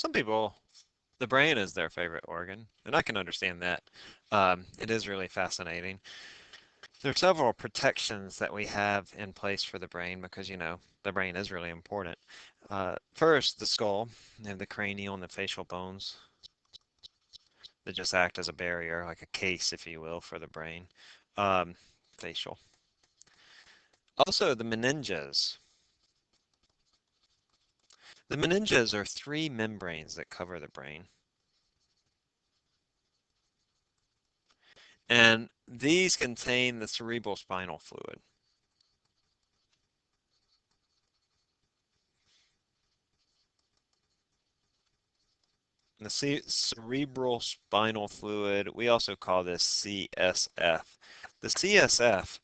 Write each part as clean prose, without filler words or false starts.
some people, the brain is their favorite organ, and I can understand that. It is really fascinating. There are several protections that we have in place for the brain because, the brain is really important. First, the skull and the cranial and the facial bones that just act as a barrier, like a case, if you will, for the brain. Um, Facial. Also, the meninges. The meninges are three membranes that cover the brain. And these contain the cerebral spinal fluid. The cerebral spinal fluid, we also call this CSF. The CSF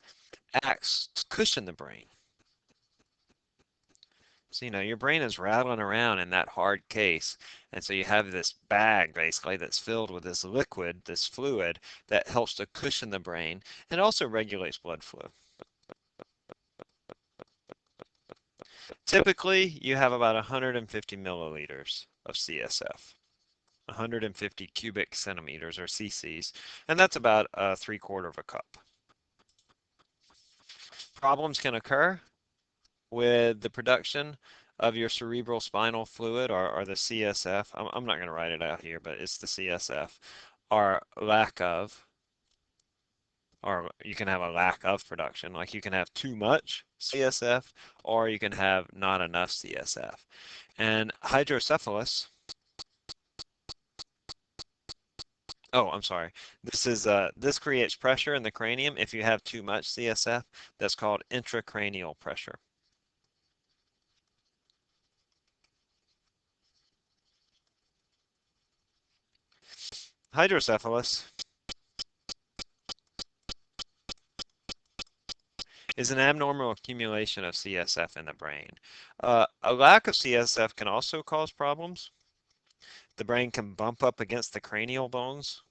acts to cushion the brain. So, your brain is rattling around in that hard case. And so you have this bag basically that's filled with this liquid, this fluid that helps to cushion the brain and also regulates blood flow. Typically, you have about 150 milliliters of CSF. 150 cubic centimeters or cc's, and that's about a 3/4 of a cup. Problems can occur with the production of your cerebral spinal fluid or the CSF. I'm not going to write it out here, but it's the CSF, or lack of, or you can have a lack of production. Like you can have too much CSF, or you can have not enough CSF. And hydrocephalus, oh, I'm sorry. This creates pressure in the cranium if you have too much CSF. That's called intracranial pressure. Hydrocephalus is an abnormal accumulation of CSF in the brain. A lack of CSF can also cause problems. The brain can bump up against the cranial bones.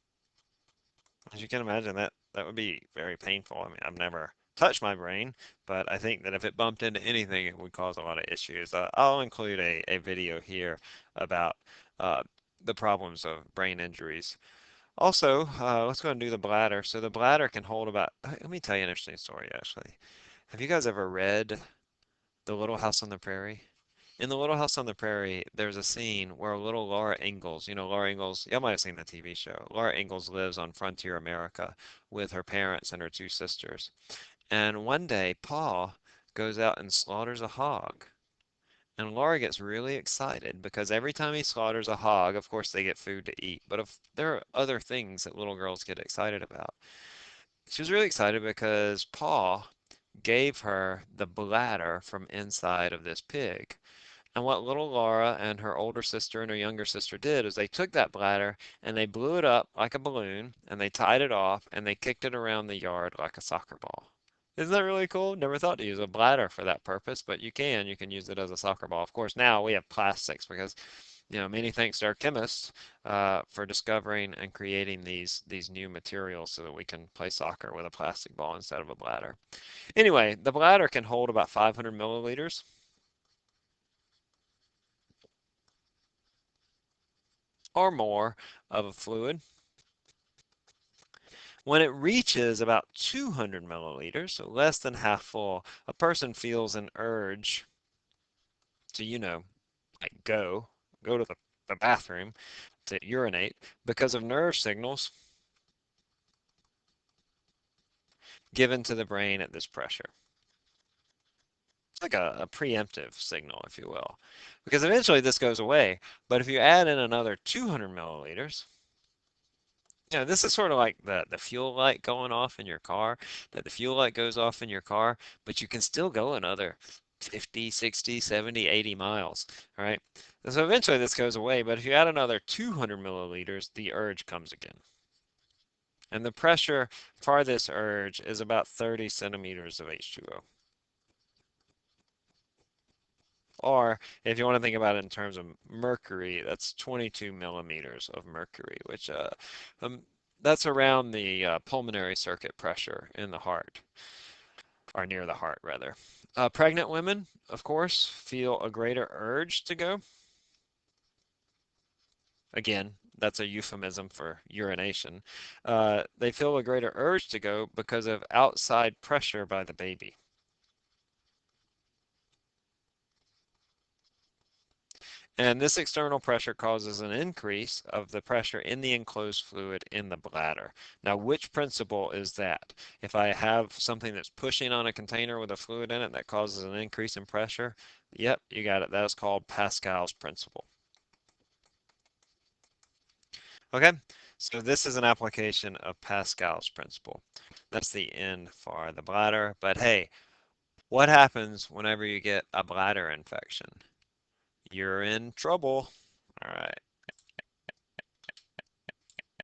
As you can imagine, that would be very painful. I mean, I've never touched my brain, but I think that if it bumped into anything, it would cause a lot of issues. I'll include a video here about uh, the problems of brain injuries. Also, let's go and do the bladder. So the bladder can hold about, let me tell you an interesting story actually. Have you guys ever read The Little House on the Prairie? In The Little House on the Prairie, there's a scene where little Laura Ingalls, Laura Ingalls, y'all might have seen the TV show. Laura Ingalls lives on frontier America with her parents and her two sisters. And one day, Pa goes out and slaughters a hog. And Laura gets really excited because every time he slaughters a hog, of course they get food to eat. But if there are other things that little girls get excited about. She was really excited because Pa gave her the bladder from inside of this pig. And what little Laura and her older sister and her younger sister did is they took that bladder and they blew it up like a balloon and they tied it off and they kicked it around the yard like a soccer ball. Isn't that really cool? Never thought to use a bladder for that purpose, but you can. You can use it as a soccer ball. Of course, now we have plastics because, many thanks to our chemists for discovering and creating these new materials so that we can play soccer with a plastic ball instead of a bladder. Anyway, the bladder can hold about 500 milliliters or more of a fluid. When it reaches about 200 milliliters, so less than half full, a person feels an urge to, like go to the bathroom to urinate because of nerve signals given to the brain at this pressure. It's like a preemptive signal, if you will, because eventually this goes away. But if you add in another 200 milliliters, this is sort of like the fuel light going off in your car, that the fuel light goes off in your car, but you can still go another 50, 60, 70, 80 miles, right? And so eventually this goes away, but if you add another 200 milliliters, the urge comes again. And the pressure for this urge is about 30 centimeters of H2O. Or if you want to think about it in terms of mercury, that's 22 millimeters of mercury, which um, that's around the pulmonary circuit pressure in the heart, or near the heart, rather. Pregnant women, of course, feel a greater urge to go. Again, that's a euphemism for urination. They feel a greater urge to go because of outside pressure by the baby. And this external pressure causes an increase of the pressure in the enclosed fluid in the bladder. Now, which principle is that? If I have something that's pushing on a container with a fluid in it that causes an increase in pressure, yep, you got it. That is called Pascal's principle. Okay, so this is an application of Pascal's principle. That's the end for the bladder. But hey, what happens whenever you get a bladder infection? You're in trouble. All right.